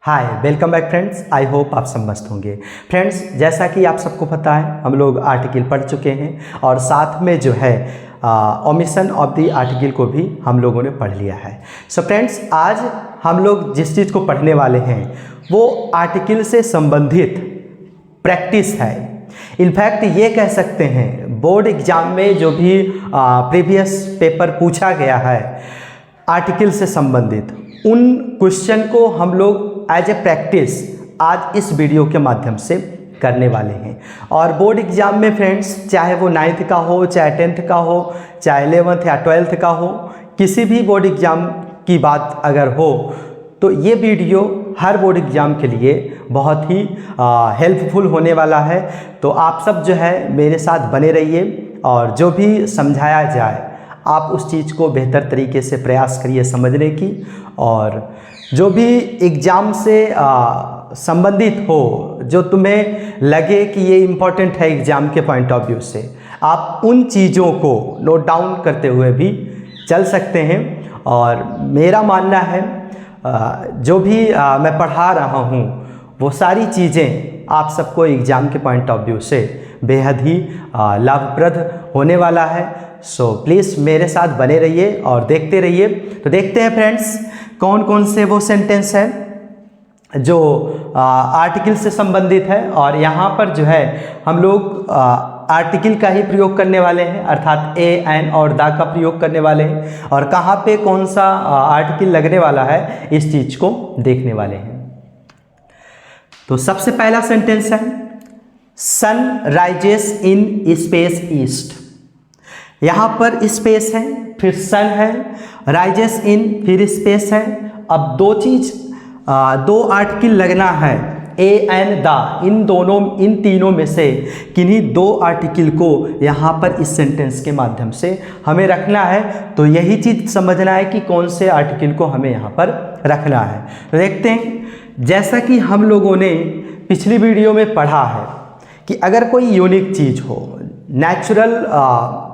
Hi welcome back friends. I hope आप सब मस्त होंगे। फ्रेंड्स, जैसा कि आप सबको पता है हम लोग आर्टिकल पढ़ चुके हैं और साथ में जो है ओमिशन ऑफ द आर्टिकल को भी हम लोगों ने पढ़ लिया है। सो फ्रेंड्स, आज हम लोग जिस चीज़ को पढ़ने वाले हैं वो आर्टिकल से संबंधित प्रैक्टिस है। इनफैक्ट ये कह सकते हैं बोर्ड एग्जाम में जो भी प्रीवियस पेपर पूछा गया है आर्टिकल से संबंधित, उन क्वेश्चन को हम लोग एज ए प्रैक्टिस आज इस वीडियो के माध्यम से करने वाले हैं। और बोर्ड एग्जाम में फ्रेंड्स, चाहे वो 9th का हो, चाहे 10th का हो, चाहे 11th या 12th का हो, किसी भी बोर्ड एग्जाम की बात अगर हो तो ये वीडियो हर बोर्ड एग्जाम के लिए बहुत ही हेल्पफुल होने वाला है। तो आप सब जो है मेरे साथ बने रहिए और जो भी समझाया जाए आप उस चीज़ को बेहतर तरीके से प्रयास करिए समझने की, और जो भी एग्ज़ाम से संबंधित हो, जो तुम्हें लगे कि ये इम्पोर्टेंट है एग्ज़ाम के पॉइंट ऑफ व्यू से, आप उन चीज़ों को नोट डाउन करते हुए भी चल सकते हैं। और मेरा मानना है जो भी मैं पढ़ा रहा हूँ वो सारी चीज़ें आप सबको एग्ज़ाम के पॉइंट ऑफ व्यू से बेहद ही लाभप्रद होने वाला है। सो प्लीज़ मेरे साथ बने रहिए और देखते रहिए। तो देखते हैं फ्रेंड्स कौन कौन से वो सेंटेंस हैं जो आर्टिकल से संबंधित है। और यहाँ पर जो है हम लोग आर्टिकल का ही प्रयोग करने वाले हैं, अर्थात ए, एन और द का प्रयोग करने वाले हैं। और कहाँ पे कौन सा आर्टिकल लगने वाला है इस चीज़ को देखने वाले हैं। तो सबसे पहला सेंटेंस है sun rises in space east. यहाँ पर स्पेस है, फिर सन है, राइजेस इन, फिर स्पेस है। अब दो आर्टिकल लगना है, ए एन द, इन तीनों में से किन्हीं दो आर्टिकल को यहाँ पर इस सेंटेंस के माध्यम से हमें रखना है। तो यही चीज़ समझना है कि कौन से आर्टिकल को हमें यहाँ पर रखना है। तो देखते हैं, जैसा कि हम लोगों ने पिछली वीडियो में पढ़ा है कि अगर कोई यूनिक चीज़ हो, नेचुरल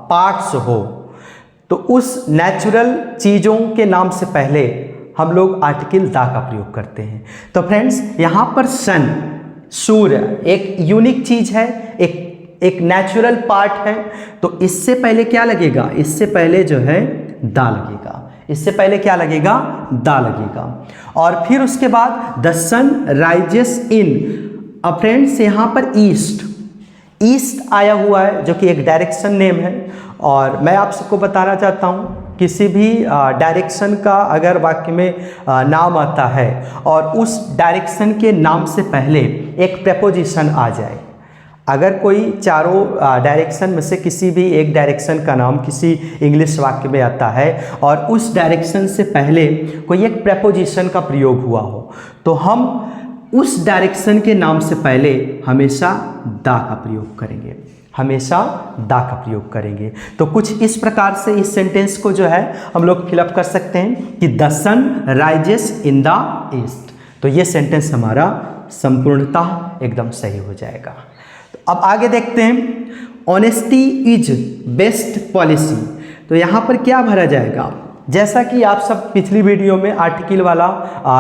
पार्ट्स हो, तो उस नेचुरल चीज़ों के नाम से पहले हम लोग आर्टिकल द का प्रयोग करते हैं। तो फ्रेंड्स, यहाँ पर सन, सूर्य, एक यूनिक चीज़ है, एक नेचुरल पार्ट है। तो इससे पहले क्या लगेगा? इससे पहले जो है द लगेगा। इससे पहले क्या लगेगा? द लगेगा। और फिर उसके बाद द सन राइजेस इन। अब फ्रेंड्स यहाँ पर ईस्ट आया हुआ है जो कि एक डायरेक्शन नेम है। और मैं आप सबको बताना चाहता हूँ किसी भी डायरेक्शन का अगर वाक्य में नाम आता है और उस डायरेक्शन के नाम से पहले एक प्रेपोजिशन आ जाए, अगर कोई चारों डायरेक्शन में से किसी भी एक डायरेक्शन का नाम किसी इंग्लिश वाक्य में आता है और उस डायरेक्शन से पहले कोई एक प्रेपोजिशन का प्रयोग हुआ हो, तो हम उस डायरेक्शन के नाम से पहले हमेशा द का प्रयोग करेंगे, हमेशा द का प्रयोग करेंगे। तो कुछ इस प्रकार से इस सेंटेंस को जो है हम लोग फिलअप कर सकते हैं कि the sun rises in the east. तो ये सेंटेंस हमारा संपूर्णतः एकदम सही हो जाएगा। तो अब आगे देखते हैं, ऑनेस्टी इज बेस्ट पॉलिसी। तो यहाँ पर क्या भरा जाएगा? जैसा कि आप सब पिछली वीडियो में आर्टिकल वाला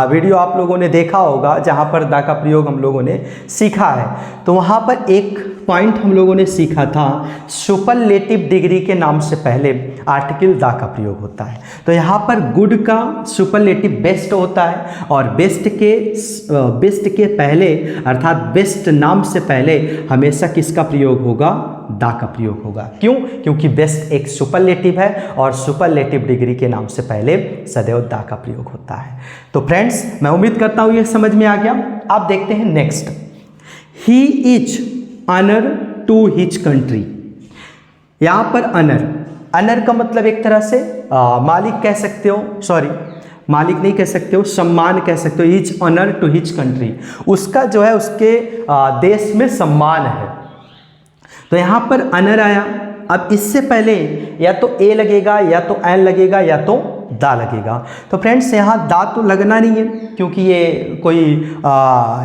वीडियो आप लोगों ने देखा होगा जहाँ पर द का प्रयोग हम लोगों ने सीखा है, तो वहाँ पर एक पॉइंट हम लोगों ने सीखा था, सुपरलेटिव डिग्री के नाम से पहले आर्टिकल द का प्रयोग होता है। तो यहाँ पर गुड का सुपरलेटिव बेस्ट होता है और बेस्ट के पहले अर्थात बेस्ट नाम से पहले हमेशा किसका प्रयोग होगा? द का प्रयोग होगा। क्यों? क्योंकि बेस्ट एक सुपरलेटिव है और सुपरलेटिव डिग्री के नाम से पहले सदैव द का प्रयोग होता है। तो फ्रेंड्स, मैं उम्मीद करता हूँ ये समझ में आ गया। आप देखते हैं next, he is honour to his country. यहाँ पर अनर का मतलब एक तरह से मालिक कह सकते हो, सॉरी मालिक नहीं कह सकते हो, सम्मान कह सकते हो। Is honour to his country, उसका जो है उसके देश में सम्मान है। तो यहाँ पर अनर आया। अब इससे पहले या तो ए लगेगा, या तो एन लगेगा, या तो द लगेगा। तो फ्रेंड्स, यहाँ द तो लगना नहीं है क्योंकि ये कोई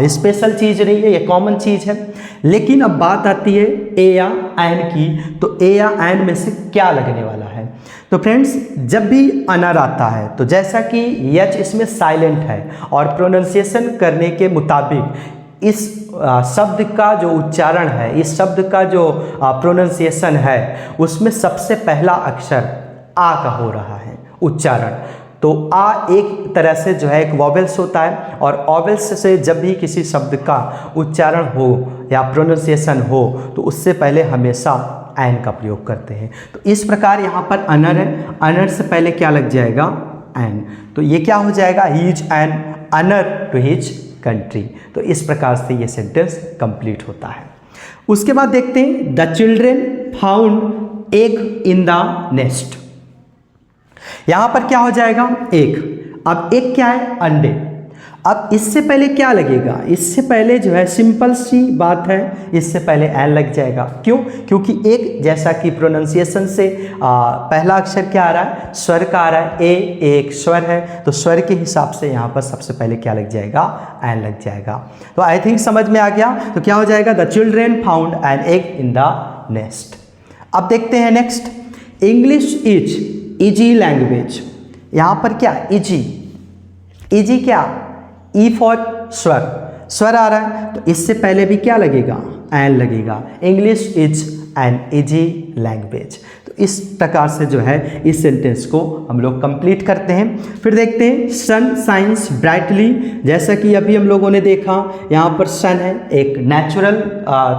स्पेशल चीज़ नहीं है, ये कॉमन चीज़ है। लेकिन अब बात आती है ए या एन की, तो ए या एन में से क्या लगने वाला है? है। तो फ्रेंड्स जब भी अनर आता है तो जैसा कि यच इसमें साइलेंट है और प्रोनाउंसिएशन करने के मुताबिक इस शब्द का जो उच्चारण है, इस शब्द का जो प्रोनाउंसिएशन है, उसमें सबसे पहला अक्षर आ का हो रहा है उच्चारण। तो आ एक तरह से जो है एक वॉवेल्स होता है और वॉवेल्स से जब भी किसी शब्द का उच्चारण हो या प्रोनाउंसिएशन हो तो उससे पहले हमेशा एन का प्रयोग करते हैं। तो इस प्रकार यहाँ पर अनर है, अनर से पहले क्या लग जाएगा? एन। तो ये क्या हो जाएगा? He is an honour to his country. तो इस प्रकार से ये सेंटेंस कंप्लीट होता है। उसके बाद देखते हैं the children found egg in the nest. यहां पर क्या हो जाएगा? एक। अब एक क्या है? अंडे। अब इससे पहले क्या लगेगा? इससे पहले जो है सिंपल सी बात है, इससे पहले एन लग जाएगा। क्यों? क्योंकि एक जैसा कि प्रोनाउंसिएशन से पहला अक्षर क्या आ रहा है? स्वर का आ रहा है। ए एक स्वर है, तो स्वर के हिसाब से यहाँ पर सबसे पहले क्या लग जाएगा? एन लग जाएगा। तो आई थिंक समझ में आ गया। तो क्या हो जाएगा? The children found an egg in the nest. अब देखते हैं next, English is easy language. यहाँ पर क्या? इजी। इजी क्या? ई फॉर स्वर, स्वर आ रहा है, तो इससे पहले भी क्या लगेगा? एन लगेगा। English is an easy language. तो इस प्रकार से जो है इस सेंटेंस को हम लोग कंप्लीट करते हैं। फिर देखते हैं सन शाइन्स ब्राइटली। जैसा कि अभी हम लोगों ने देखा, यहाँ पर सन है, एक नेचुरल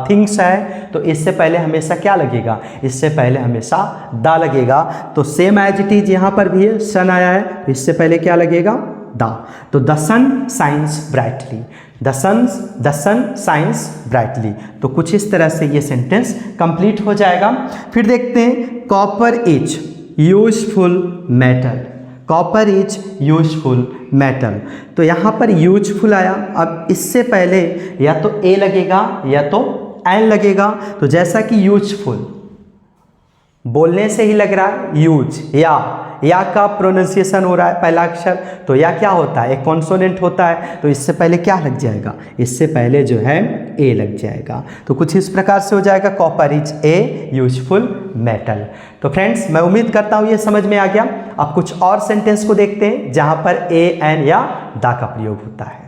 थिंग्स है, तो इससे पहले हमेशा क्या लगेगा? इससे पहले हमेशा दा लगेगा। तो सेम एज इट इज यहाँ पर भी है, सन आया है, तो इससे पहले क्या लगेगा? दा। तो the sun shines brightly, the sun shines brightly. तो कुछ इस तरह से ये सेंटेंस कंप्लीट हो जाएगा। फिर देखते हैं copper is useful metal. Copper is useful metal. तो यहाँ पर यूजफुल आया। अब इससे पहले या तो ए लगेगा या तो एन लगेगा। तो जैसा कि यूजफुल बोलने से ही लग रहा है यूज, या का प्रोनाउंसिएशन हो रहा है पहला अक्षर, तो या क्या होता है? एक कॉन्सोनेंट होता है, तो इससे पहले क्या लग जाएगा? इससे पहले जो है ए लग जाएगा। तो कुछ इस प्रकार से हो जाएगा copper is a useful metal. तो फ्रेंड्स मैं उम्मीद करता हूँ ये समझ में आ गया। अब कुछ और सेंटेंस को देखते हैं जहाँ पर ए एन या दा का प्रयोग होता है।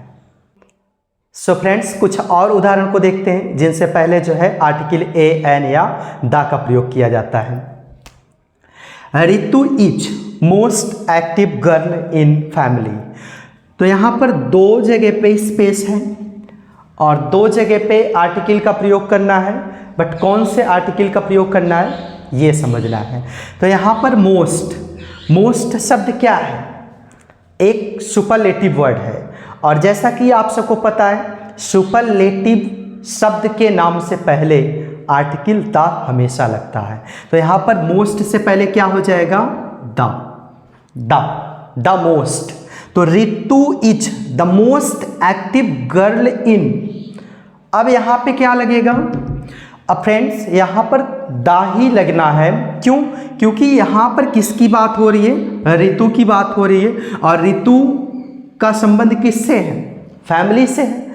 सो फ्रेंड्स कुछ और उदाहरण को देखते हैं जिनसे पहले जो है आर्टिकल ए एन या दा का प्रयोग किया जाता है। Ritu is most active girl in family. तो यहाँ पर दो जगह पे स्पेस है और दो जगह पे आर्टिकल का प्रयोग करना है, बट कौन से आर्टिकल का प्रयोग करना है ये समझना है। तो यहाँ पर मोस्ट शब्द क्या है? एक सुपरलेटिव वर्ड है, और जैसा कि आप सबको पता है सुपरलेटिव शब्द के नाम से पहले आर्टिकल द हमेशा लगता है। तो यहाँ पर मोस्ट से पहले क्या हो जाएगा? The most. तो Ritu is the most active girl in. अब यहाँ पे क्या लगेगा? अब फ्रेंड्स यहाँ पर दा ही लगना है। क्यों? क्योंकि यहाँ पर किसकी बात हो रही है? ऋतु की बात हो रही है, और ऋतु का संबंध किससे है? फैमिली से है।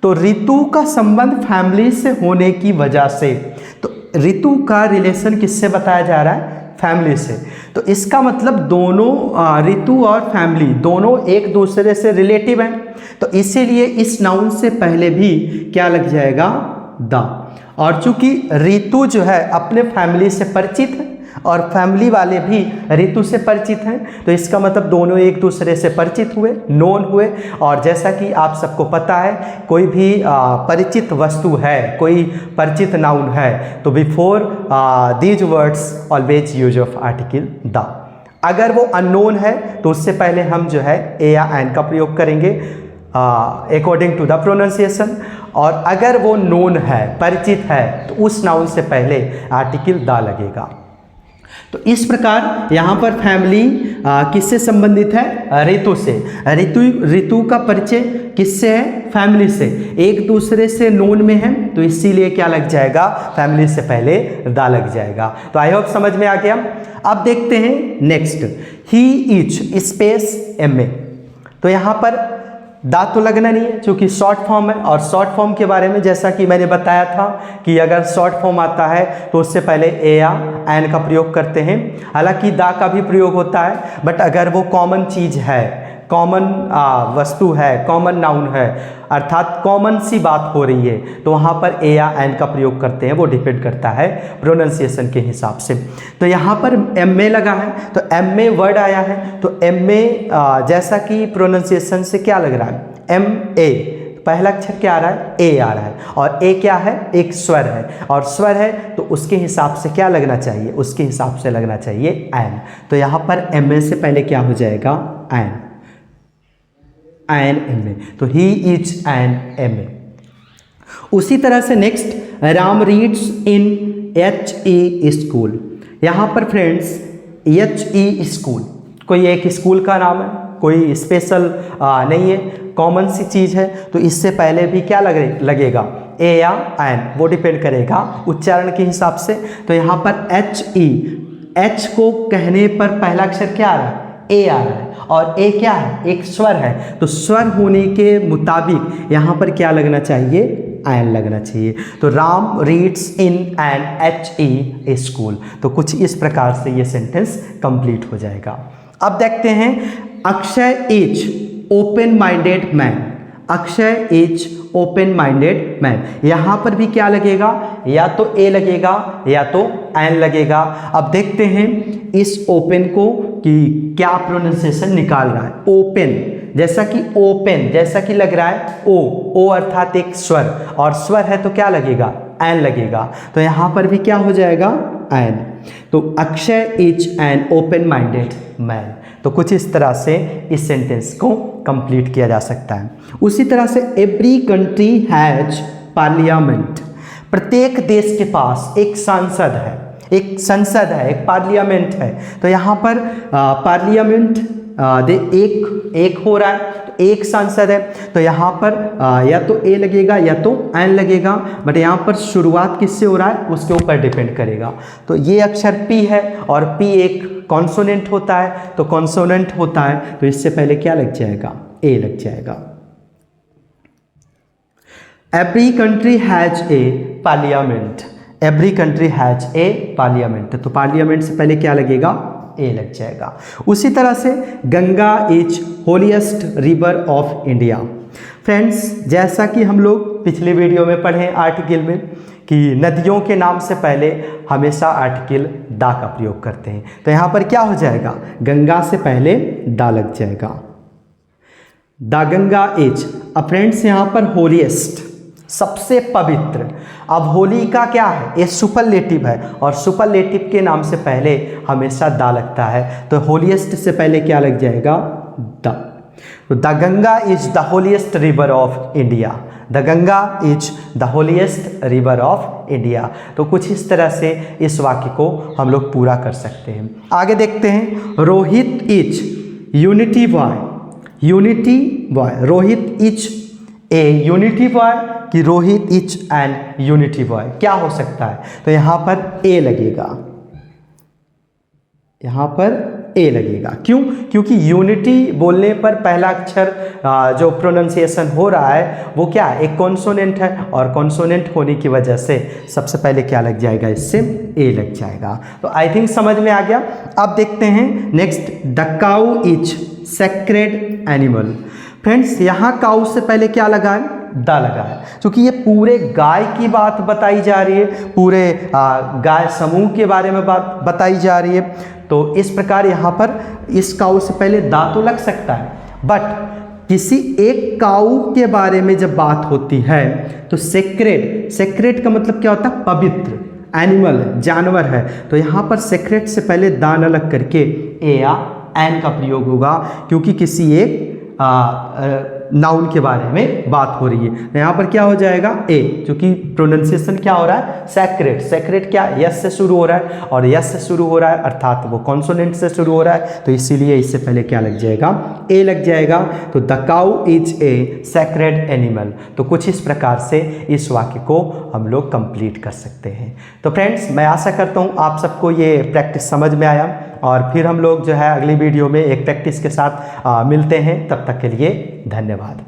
तो ऋतु का संबंध फैमिली से होने की वजह से, तो ऋतु का रिलेशन किससे बताया जा रहा है? फैमिली से। तो इसका मतलब दोनों ऋतु और फैमिली दोनों एक दूसरे से रिलेटिव हैं। तो इसीलिए इस नाउन से पहले भी क्या लग जाएगा? दा। और चूंकि ऋतु जो है अपने फैमिली से परिचित है और फैमिली वाले भी ऋतु से परिचित हैं, तो इसका मतलब दोनों एक दूसरे से परिचित हुए, नोन हुए। और जैसा कि आप सबको पता है, कोई भी परिचित वस्तु है, कोई परिचित नाउन है, तो before these words always use of article the. अगर वो अननोन है तो उससे पहले हम जो है ए या एन का प्रयोग करेंगे अकॉर्डिंग टू द प्रोनाउंसिएशन, और अगर वो नोन है, परिचित है, तो उस नाउन से पहले आर्टिकल द लगेगा। तो इस प्रकार यहाँ पर फैमिली किससे संबंधित है? ऋतु से। ऋतु का परिचय किससे है? फैमिली से। एक दूसरे से नोन में है, तो इसीलिए क्या लग जाएगा? फैमिली से पहले दा लग जाएगा। तो आई होप समझ में आ गया। अब देखते हैं next, he is space M A. तो यहाँ पर दांत तो लगना नहीं है क्योंकि शॉर्ट फॉर्म है, और शॉर्ट फॉर्म के बारे में जैसा कि मैंने बताया था कि अगर शॉर्ट फॉर्म आता है तो उससे पहले ए या एन का प्रयोग करते हैं। हालांकि दा का भी प्रयोग होता है, बट अगर वो कॉमन चीज़ है, कॉमन वस्तु है, कॉमन नाउन है, अर्थात कॉमन सी बात हो रही है, तो वहाँ पर ए या एन का प्रयोग करते हैं। वो डिपेंड करता है प्रोनाउंसिएशन के हिसाब से। तो यहाँ पर एम ए लगा है, तो एम ए वर्ड आया है, तो एम ए जैसा कि प्रोनाउंसिएशन से क्या लग रहा है, एम ए, पहला अक्षर क्या आ रहा है, ए आ रहा है, और ए क्या है, एक स्वर है, और स्वर है तो उसके हिसाब से क्या लगना चाहिए, उसके हिसाब से लगना चाहिए एन। तो यहाँ पर एम ए से पहले क्या हो जाएगा, एन, एन एम ए, तो he is an M A. उसी तरह से next, Ram reads in H E school. यहाँ पर फ्रेंड्स एच ई स्कूल कोई एक स्कूल का नाम है, कोई स्पेशल नहीं है, कॉमन सी चीज़ है, तो इससे पहले भी क्या लगेगा, ए या एन, वो डिपेंड करेगा उच्चारण के हिसाब से। तो यहाँ पर एच ई, एच को कहने पर पहला अक्षर क्या आ रहा है, ए आ रहा है, और ए क्या है, एक स्वर है, तो स्वर होने के मुताबिक यहाँ पर क्या लगना चाहिए, एन लगना चाहिए। तो Ram reads in an H E school. तो कुछ इस प्रकार से ये सेंटेंस कंप्लीट हो जाएगा। अब देखते हैं, Akshay is open minded man. Akshay is open minded man, यहाँ पर भी क्या लगेगा, या तो ए लगेगा या तो एन लगेगा। अब देखते हैं इस ओपन को कि क्या प्रोनाउंसिएशन निकाल रहा है। ओपन, जैसा कि ओपन, जैसा कि लग रहा है ओ, ओ अर्थात एक स्वर, और स्वर है तो क्या लगेगा, एन लगेगा। तो यहाँ पर भी क्या हो जाएगा, एन। तो Akshay is an open minded man. तो कुछ इस तरह से इस सेंटेंस को कंप्लीट किया जा सकता है। उसी तरह से एवरी कंट्री हैज पार्लियामेंट। प्रत्येक देश के पास एक सांसद है, एक संसद है, एक पार्लियामेंट है। तो यहाँ पर पार्लियामेंट एक हो रहा है, तो एक सांसद है, तो यहाँ पर या तो ए लगेगा या तो एन लगेगा, बट यहाँ पर शुरुआत किससे हो रहा है उसके ऊपर डिपेंड करेगा। तो ये अक्षर पी है, और पी एक कॉन्सोनेंट होता है, तो कॉन्सोनेंट होता है तो इससे पहले क्या लग जाएगा, ए लग जाएगा। Every country has a parliament. Every country has a parliament, तो पार्लियामेंट से पहले क्या लगेगा, ए लग जाएगा। उसी तरह से Ganga is holiest river of India. Friends, जैसा कि हम लोग पिछले वीडियो में पढ़े आर्टिकल में कि नदियों के नाम से पहले हमेशा आर्टिकल दा का प्रयोग करते हैं, तो यहाँ पर क्या हो जाएगा, गंगा से पहले दा लग जाएगा, दा गंगा इज। अब फ्रेंड्स यहाँ पर होलीएस्ट, सबसे पवित्र। अब होली का क्या है, ये सुपरलेटिव है, और सुपरलेटिव के नाम से पहले हमेशा दा लगता है, तो होलीएस्ट से पहले क्या लग जाएगा, द। तो the Ganga is the holiest river of India. The Ganga is the holiest river of India. तो कुछ इस तरह से इस वाक्य को हम लोग पूरा कर सकते हैं। आगे देखते हैं, Rohit is unity boy. Unity boy, Rohit is a unity boy कि Rohit is an unity boy, क्या हो सकता है, तो यहाँ पर ए लगेगा, यहाँ पर ए लगेगा। क्यों, क्योंकि यूनिटी बोलने पर पहला अक्षर जो प्रोनाउंसिएशन हो रहा है वो क्या है, एक कॉन्सोनेंट है, और कॉन्सोनेंट होने की वजह से सबसे पहले क्या लग जाएगा, इससे ए लग जाएगा। तो आई थिंक समझ में आ गया। अब देखते हैं next, the cow is sacred animal. Friends, यहाँ काउ से पहले क्या लगा है, दा लगा है, क्योंकि ये पूरे गाय की बात बताई जा रही है, पूरे गाय समूह के बारे में बात बताई जा रही है। तो इस प्रकार यहाँ पर इस काऊ से पहले दा तो लग सकता है, बट किसी एक काऊ के बारे में जब बात होती है तो सेक्रेड, सेक्रेड का मतलब क्या होता है, पवित्र, एनिमल जानवर है, तो यहाँ पर सेक्रेड से पहले दा न लग करके ए या एन का प्रयोग होगा, क्योंकि किसी एक नाउन के बारे में बात हो रही है। तो यहाँ पर क्या हो जाएगा, ए, क्योंकि प्रोनाउंसिएशन क्या हो रहा है, सेक्रेड। सेक्रेड क्या, यस से शुरू हो रहा है, और यस से शुरू हो रहा है अर्थात वो कॉन्सोनेंट से शुरू हो रहा है, तो इसीलिए इससे पहले क्या लग जाएगा, ए लग जाएगा। तो the cow is a sacred animal. तो कुछ इस प्रकार से इस वाक्य को हम लोग कंप्लीट कर सकते हैं। तो फ्रेंड्स, मैं आशा करता हूँ आप सबको ये प्रैक्टिस समझ में आया, और फिर हम लोग जो है अगली वीडियो में एक प्रैक्टिस के साथ मिलते हैं। तब तक के लिए धन्यवाद।